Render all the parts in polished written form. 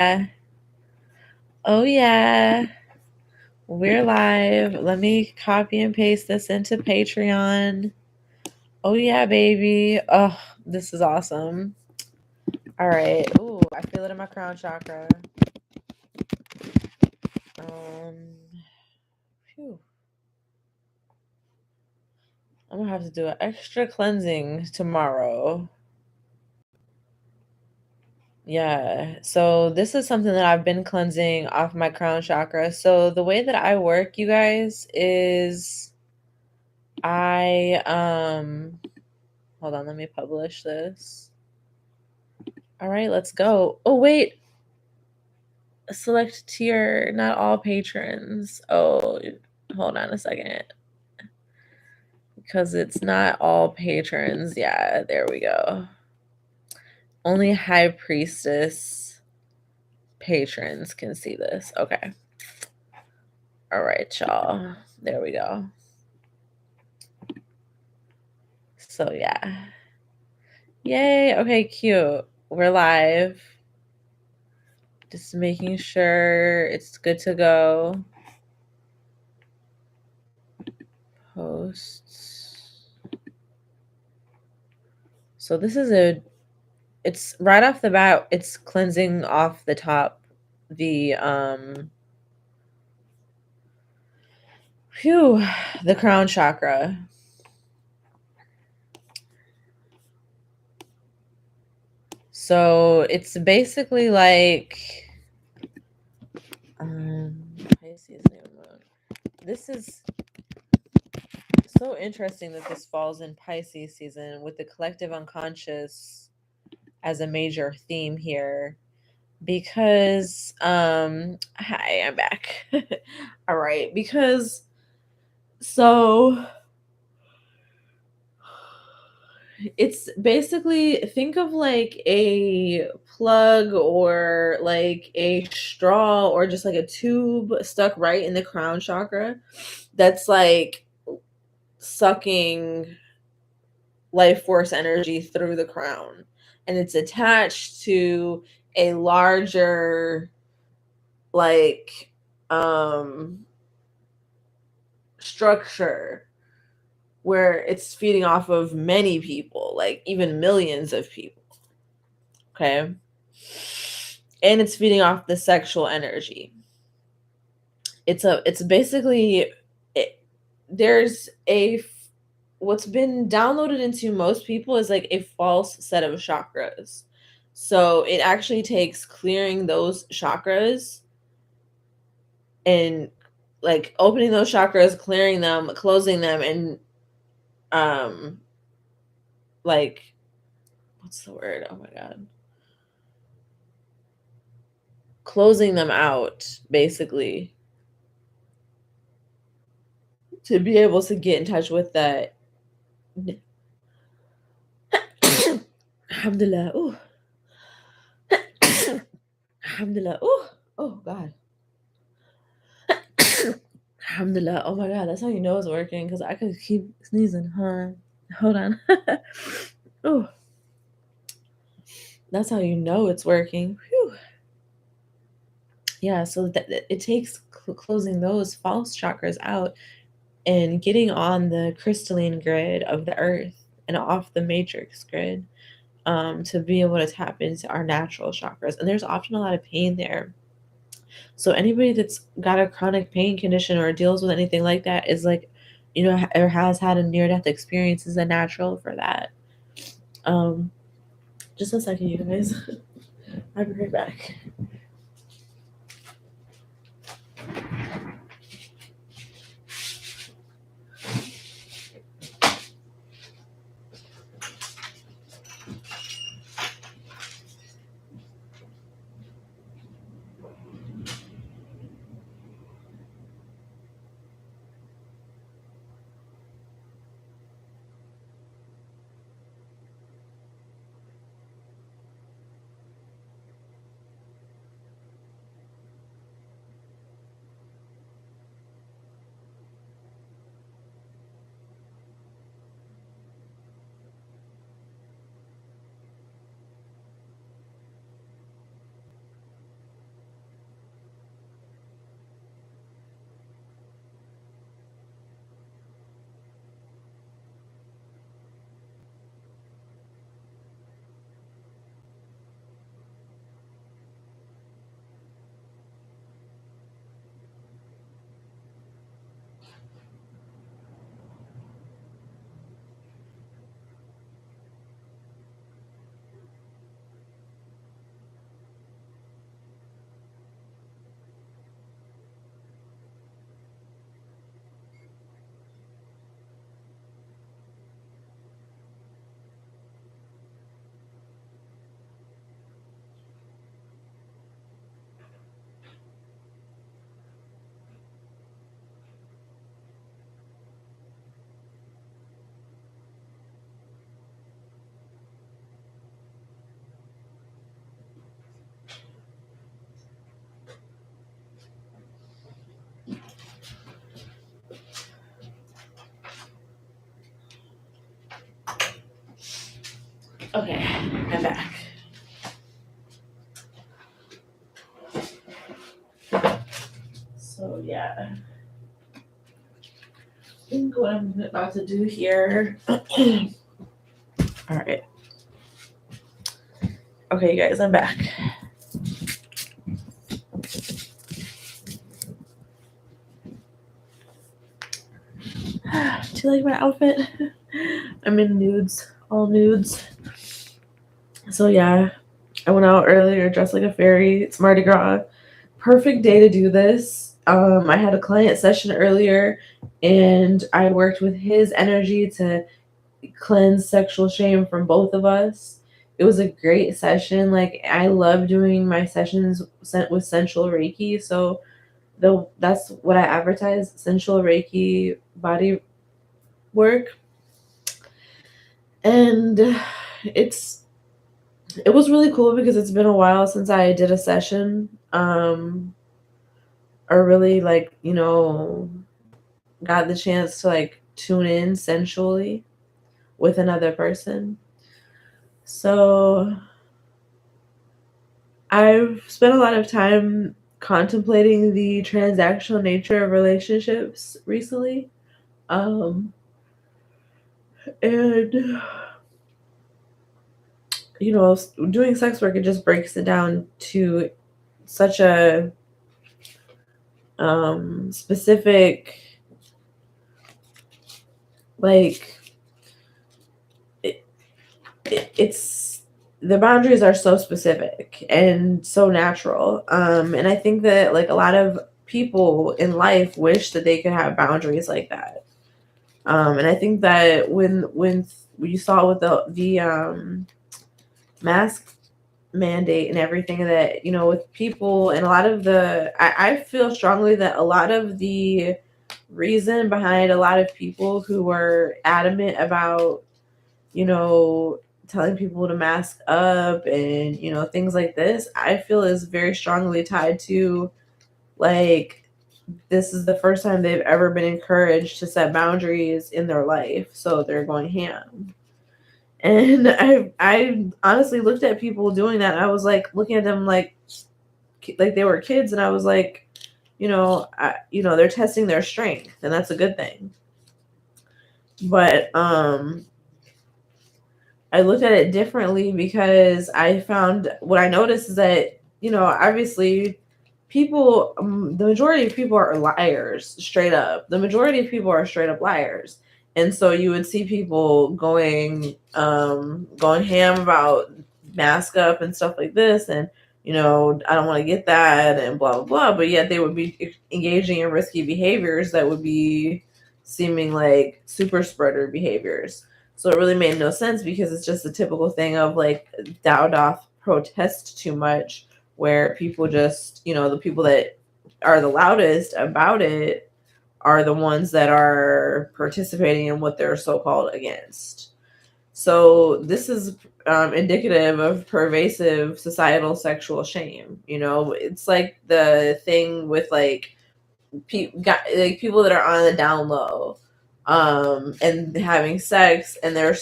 Oh, yeah. We're live. Let me copy and paste this into Patreon. Oh, yeah, baby. Oh, this is awesome. All right. Ooh, I feel it in my crown chakra. Phew. I'm going to have to do an extra cleansing tomorrow. Yeah. So this is something that I've been cleansing off my crown chakra. So the way that I work, you guys, is I hold on, let me publish this. All right, let's go. Oh, wait. Select tier, not all patrons. Oh, hold on a second. Because it's not all patrons. Yeah, there we go. Only High Priestess patrons can see this. Okay. All right, y'all. There we go. So, yeah. Yay. Okay, cute. We're live. Just making sure it's good to go. Posts. So this is it's right off the bat, it's cleansing off the top, the the crown chakra. So it's basically like Pisces new moon. This is so interesting that this falls in Pisces season with the collective unconscious as a major theme here, because hi, I'm back. All right, because so it's basically, think of like a plug or like a straw or just like a tube stuck right in the crown chakra that's like sucking life force energy through the crown, and it's attached to a larger like structure where it's feeding off of many people, like even millions of people. Okay. And it's feeding off the sexual energy. It's basically there's what's been downloaded into most people is like a false set of chakras. So it actually takes clearing those chakras and like opening those chakras, clearing them, closing them, and like, what's the word? Oh my god. Closing them out, basically, to be able to get in touch with that. Alhamdulillah. Ooh. Alhamdulillah. Ooh. Oh god. Alhamdulillah. Oh my god, that's how you know it's working, because I could keep sneezing, huh? Hold on. Oh. That's how you know it's working. Whew. Yeah, so it takes closing those false chakras out and getting on the crystalline grid of the earth and off the matrix grid, to be able to tap into our natural chakras. And there's often a lot of pain there. So anybody that's got a chronic pain condition or deals with anything like that is like, or has had a near-death experience, is a natural for that. Just a second, you guys. I'll be right back. Okay, I'm back. So yeah, I think what I'm about to do here. All right. Okay, guys, I'm back. Do you like my outfit? I'm in nudes, all nudes. So yeah, I went out earlier dressed like a fairy. It's Mardi Gras. Perfect day to do this. I had a client session earlier and I worked with his energy to cleanse sexual shame from both of us. It was a great session. Like I love doing my sessions with sensual Reiki. So that's what I advertise, sensual Reiki body work. And it was really cool because it's been a while since I did a session. Or really like, got the chance to like tune in sensually with another person. So I've spent a lot of time contemplating the transactional nature of relationships recently. And doing sex work, it just breaks it down to such a specific, like it's the boundaries are so specific and so natural. And I think that like a lot of people in life wish that they could have boundaries like that. And I think that when you saw with the mask mandate and everything, that with people and a lot of I feel strongly that a lot of the reason behind a lot of people who were adamant about telling people to mask up and things like this, I feel is very strongly tied to like this is the first time they've ever been encouraged to set boundaries in their life, so they're going ham. And I honestly looked at people doing that, and I was like looking at them like they were kids, and I was like, they're testing their strength, and that's a good thing. But I looked at it differently because I found what I noticed is that, obviously people, the majority of people are liars, straight up. The majority of people are straight up liars. And so you would see people going ham about mask up and stuff like this. And, I don't want to get that and blah, blah, blah. But yet they would be engaging in risky behaviors that would be seeming like super spreader behaviors. So it really made no sense because it's just a typical thing of like thou doth protest too much, where people just, the people that are the loudest about it are the ones that are participating in what they're so-called against. So this is indicative of pervasive societal sexual shame. It's like the thing with like people that are on the down low and having sex, and they're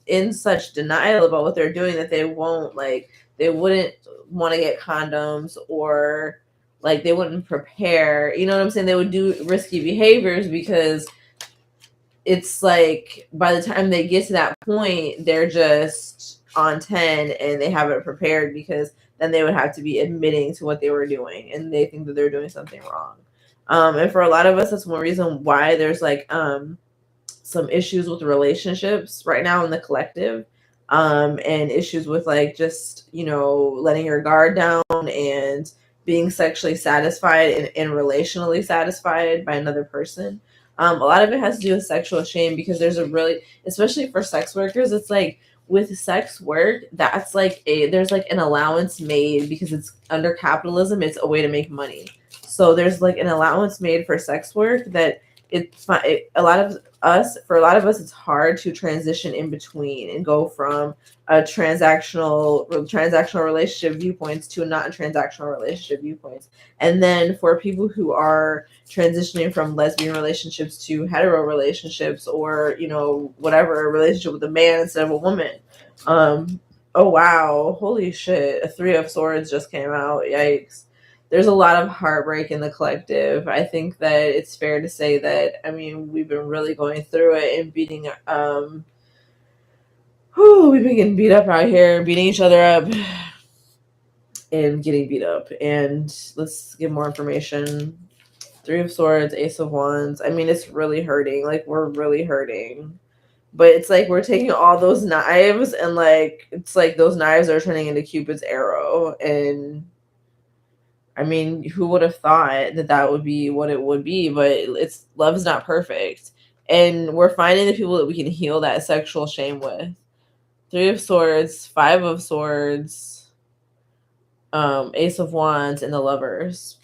in such denial about what they're doing that they wouldn't want to get condoms, or like they wouldn't prepare, you know what I'm saying? They would do risky behaviors because it's like by the time they get to that point, they're just on 10 and they haven't prepared, because then they would have to be admitting to what they were doing and they think that they're doing something wrong. And for a lot of us, that's one reason why there's like some issues with relationships right now in the collective, and issues with like just letting your guard down and being sexually satisfied and relationally satisfied by another person. A lot of it has to do with sexual shame, because there's especially for sex workers, it's like with sex work, that's like there's like an allowance made because it's under capitalism. It's a way to make money. So there's like an allowance made for sex work that a lot of us, it's hard to transition in between and go from a transactional relationship viewpoints to not transactional relationship viewpoints. And then for people who are transitioning from lesbian relationships to hetero relationships, or whatever, a relationship with a man instead of a woman. Oh wow, holy shit, a 3 of Swords just came out. Yikes. There's a lot of heartbreak in the collective. I think that it's fair to say that, I mean, we've been really going through it and we've been getting beat up out here, beating each other up and getting beat up. And let's get more information. 3 of Swords, Ace of Wands. I mean, it's really hurting. Like, we're really hurting. But it's like we're taking all those knives and like it's like those knives are turning into Cupid's arrow. And I mean, who would have thought that would be what it would be? But it's love's not perfect, and we're finding the people that we can heal that sexual shame with. 3 of Swords, 5 of Swords, Ace of Wands, and the Lovers.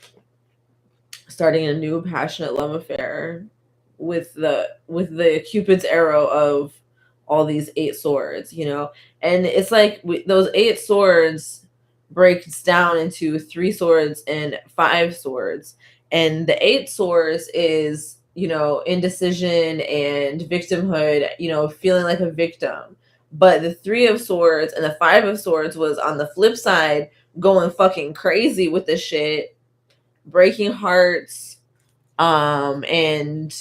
Starting a new passionate love affair with the Cupid's arrow of all these 8 swords, and it's like those 8 swords breaks down into 3 swords and 5 swords, and the 8 swords is indecision and victimhood, feeling like a victim. But the 3 of Swords and the 5 of Swords was on the flip side, going fucking crazy with this shit, breaking hearts, and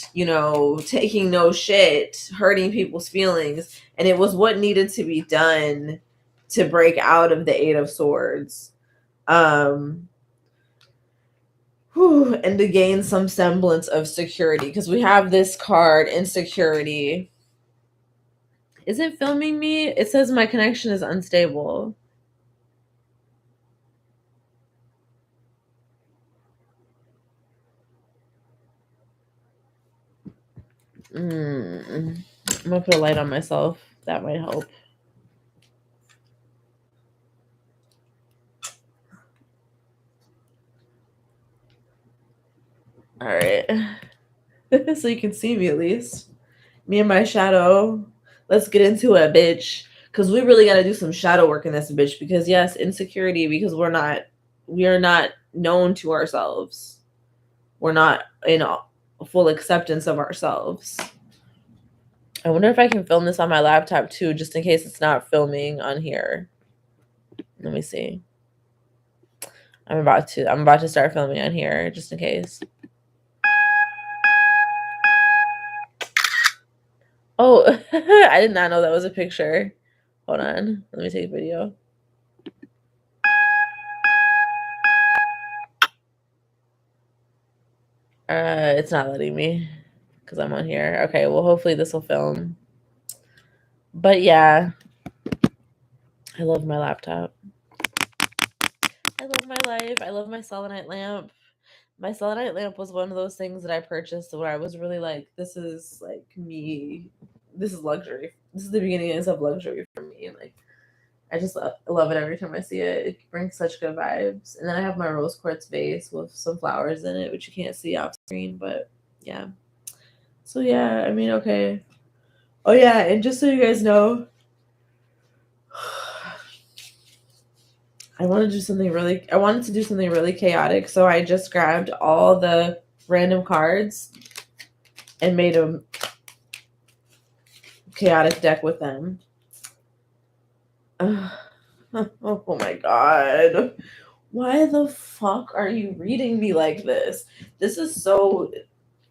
taking no shit, hurting people's feelings. And it was what needed to be done to break out of the 8 of Swords, and to gain some semblance of security, because we have this card, insecurity. Is it filming me? It says my connection is unstable. I'm gonna put a light on myself. That might help. All right. So you can see me at least. Me and my shadow. Let's get into it, bitch. Because we really got to do some shadow work in this bitch. Because yes, insecurity, because we are not known to ourselves. We're not in full acceptance of ourselves. I wonder if I can film this on my laptop too, just in case it's not filming on here. Let me see. I'm about to start filming on here, just in case. Oh, I did not know that was a picture. Hold on. Let me take a video. It's not letting me because I'm on here. Okay, well, hopefully this will film. But yeah, I love my laptop. I love my life. I love my selenite lamp. My selenite lamp was one of those things that I purchased where I was really like, this is like me. This is luxury. This is the beginnings of luxury for me. Like, I just love it every time I see it. It brings such good vibes. And then I have my rose quartz vase with some flowers in it, which you can't see off screen, but yeah. So yeah, I mean, okay. Oh yeah, and just so you guys know, I wanted to do something really chaotic. So I just grabbed all the random cards and made a chaotic deck with them. Oh my god. Why the fuck are you reading me like this? This is so...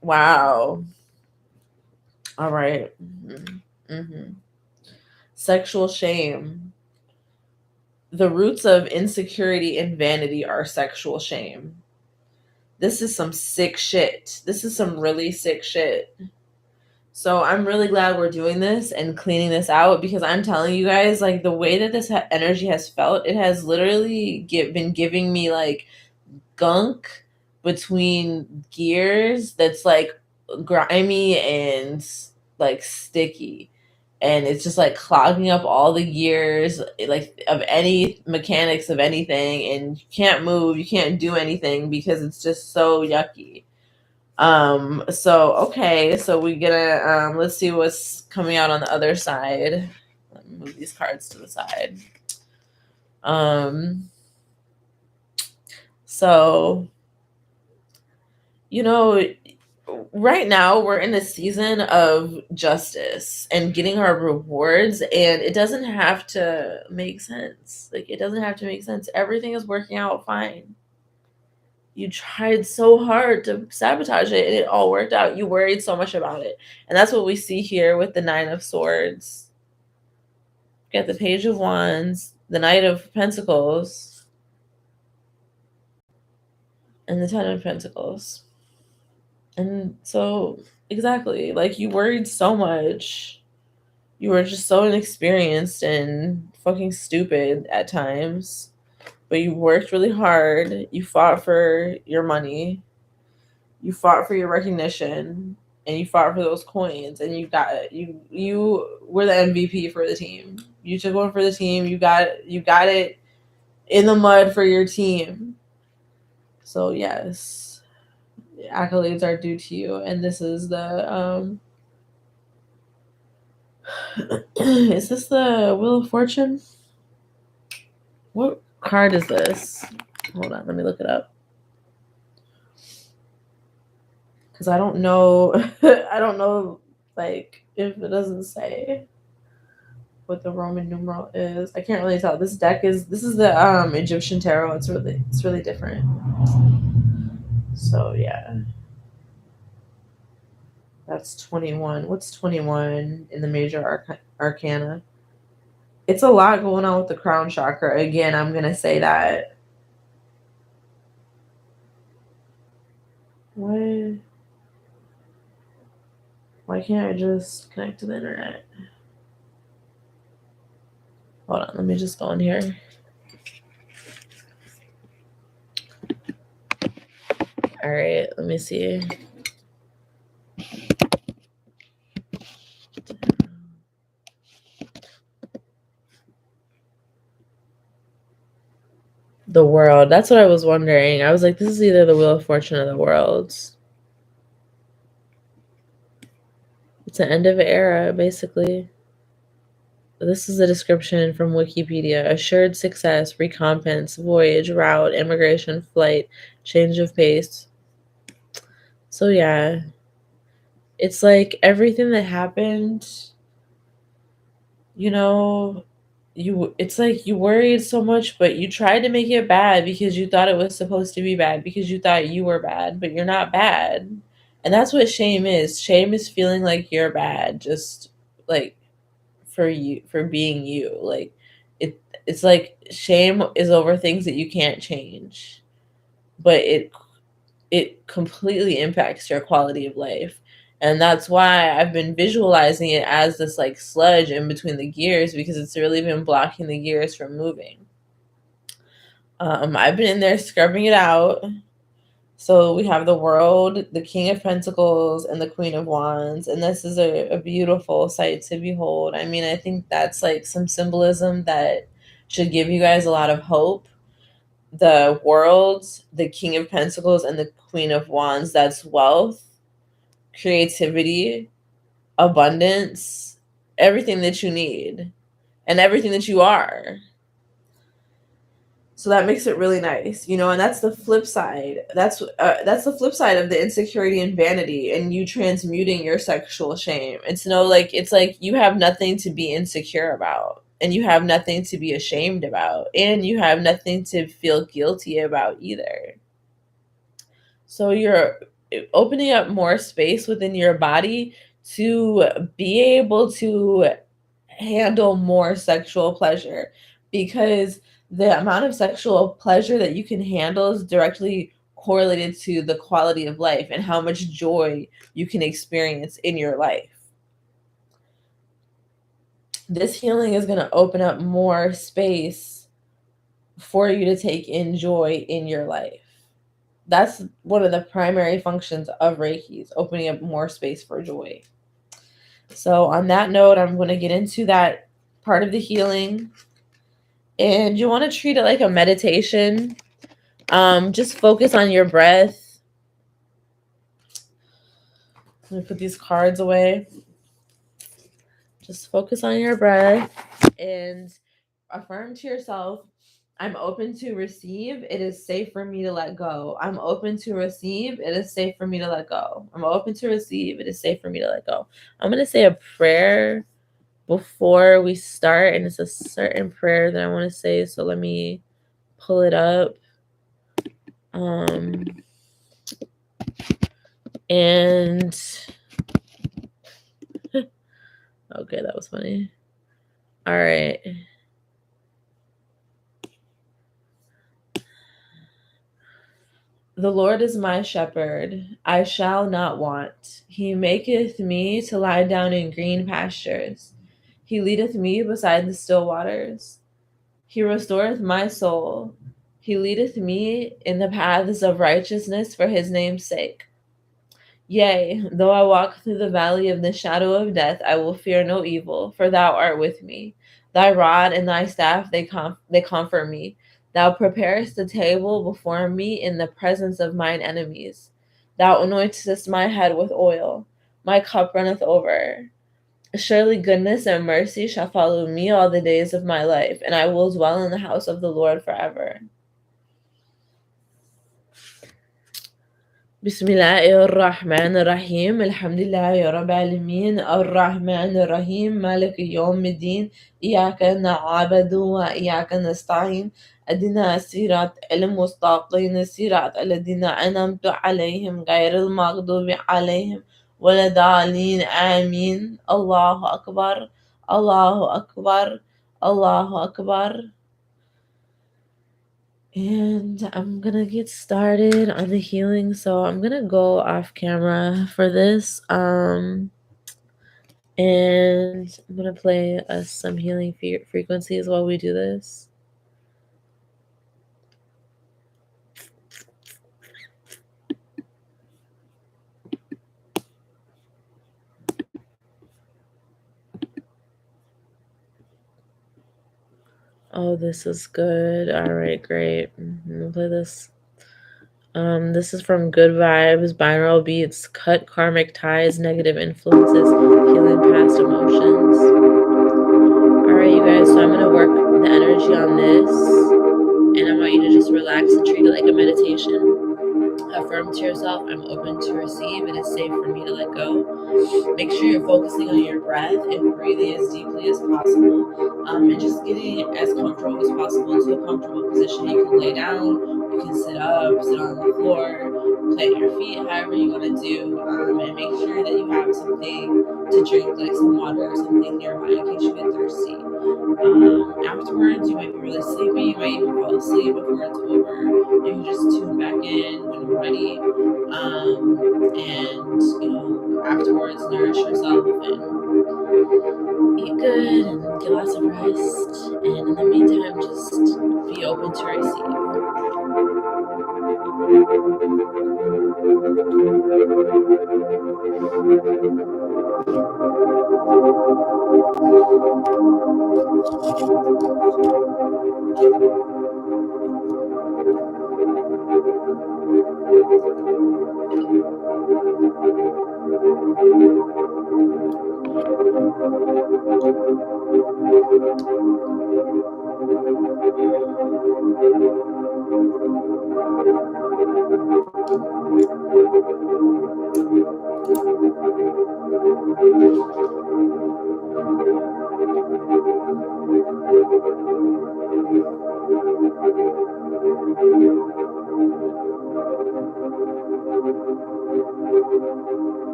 Wow. All right. Mm-hmm. Sexual shame. The roots of insecurity and vanity are sexual shame. This is some sick shit. This is some really sick shit. So I'm really glad we're doing this and cleaning this out, because I'm telling you guys, like, the way that this energy has felt, it has literally been giving me like gunk between gears that's like grimy and like sticky, and it's just like clogging up all the gears, like, of any mechanics of anything, and you can't move, you can't do anything because it's just so yucky. Okay, so we gonna let's see what's coming out on the other side. Let me move these cards to the side. So right now we're in a season of justice and getting our rewards, and it doesn't have to make sense. Like, it doesn't have to make sense. Everything is working out fine. You tried so hard to sabotage it, and it all worked out. You worried so much about it. And that's what we see here with the Nine of Swords. Get the Page of Wands, the Knight of Pentacles, and the Ten of Pentacles. And so, exactly, like, you worried so much. You were just so inexperienced and fucking stupid at times. But you worked really hard. You fought for your money. You fought for your recognition. And you fought for those coins. And you got it. You were the MVP for the team. You took one for the team. You got it in the mud for your team. So yes, accolades are due to you. And this is the is this the Wheel of Fortune? What card is this? Hold on, let me look it up. Because I don't know. I don't know, like, if it doesn't say what the Roman numeral is. I can't really tell. This is the Egyptian tarot. It's really different. So yeah. That's 21. What's 21 in the major arcana? It's a lot going on with the crown chakra. Again, I'm going to say that. Why can't I just connect to the internet? Hold on, let me just go in here. All right, let me see. The World. That's what I was wondering. I was like, this is either the Wheel of Fortune or the Worlds. It's the end of an era, basically. This is a description from Wikipedia. Assured success, recompense, voyage, route, immigration, flight, change of pace. So yeah. It's like everything that happened, it's like you worried so much, but you tried to make it bad because you thought it was supposed to be bad, because you thought you were bad, but you're not bad. And that's what shame is. Shame is feeling like you're bad, just like for being you. Like it's like shame is over things that you can't change, but it completely impacts your quality of life. And that's why I've been visualizing it as this like sludge in between the gears, because it's really been blocking the gears from moving. I've been in there scrubbing it out. So we have the World, the King of Pentacles, and the Queen of Wands. And this is a beautiful sight to behold. I mean, I think that's like some symbolism that should give you guys a lot of hope. The World, the King of Pentacles, and the Queen of Wands, that's wealth, creativity, abundance, everything that you need, and everything that you are. So that makes it really nice, and that's the flip side. That's the flip side of the insecurity and vanity, and you transmuting your sexual shame. It's like you have nothing to be insecure about, and you have nothing to be ashamed about, and you have nothing to feel guilty about either. So you're opening up more space within your body to be able to handle more sexual pleasure, because the amount of sexual pleasure that you can handle is directly correlated to the quality of life and how much joy you can experience in your life. This healing is going to open up more space for you to take in joy in your life. That's one of the primary functions of Reiki, is opening up more space for joy. So on that note, I'm going to get into that part of the healing. And you want to treat it like a meditation. Just focus on your breath. Let me put these cards away. Just focus on your breath and affirm to yourself, I'm open to receive. It is safe for me to let go. I'm open to receive. It is safe for me to let go. I'm open to receive. It is safe for me to let go. I'm going to say a prayer before we start, and it's a certain prayer that I want to say. So let me pull it up. And okay, that was funny. All right. The Lord is my shepherd, I shall not want. He maketh me to lie down in green pastures. He leadeth me beside the still waters. He restoreth my soul. He leadeth me in the paths of righteousness for his name's sake. Yea, though I walk through the valley of the shadow of death, I will fear no evil, for thou art with me. Thy rod and thy staff, they comfort me. Thou preparest the table before me in the presence of mine enemies. Thou anointest my head with oil. My cup runneth over. Surely goodness and mercy shall follow me all the days of my life, and I will dwell in the house of the Lord forever. بسم الله الرحمن الرحيم الحمد لله يا رب العالمين الرحمن الرحيم مالك يوم الدين إياك نعبد وإياك نستعين اهدنا الصراط المستقيم صراط الذين أنعمت عليهم غير المغضوب عليهم ولا الضالين آمين الله أكبر الله أكبر الله أكبر. And I'm gonna get started on the healing. So I'm gonna go off camera for this. And I'm gonna play us some healing frequencies while we do this. Oh, this is good. All right, great. I'm gonna play this. This is from Good Vibes, binaural beats, cut karmic ties, negative influences, healing past emotions. All right, you guys. So I'm gonna work the energy on this, and I want you to just relax and treat it like a meditation. Affirm to yourself, I'm open to receive. It is safe for me to let go. Make sure you're focusing on your breath and breathing as deeply as possible. And just getting as comfortable as possible into a comfortable position. You can lay down, you can sit up, sit on the floor, plant your feet, however you want to do. And make sure that you have something to drink, like some water or something nearby in case you get thirsty. Afterwards, you might be really sleepy, you might even fall asleep before it's over. You can just tune back in when you're ready. And afterwards, nourish yourself and eat good and get lots of rest. And in the meantime, just be open to receive.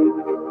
There we go.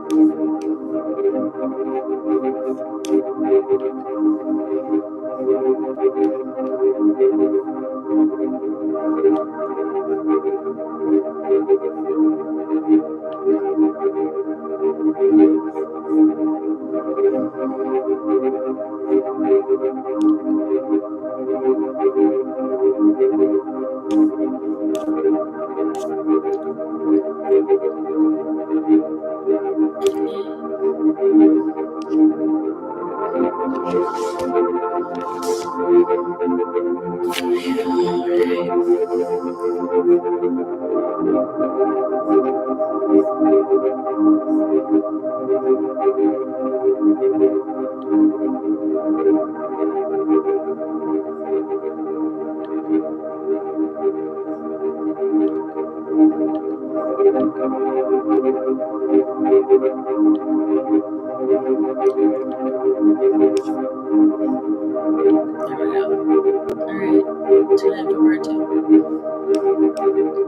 All right. Tune in for part 2.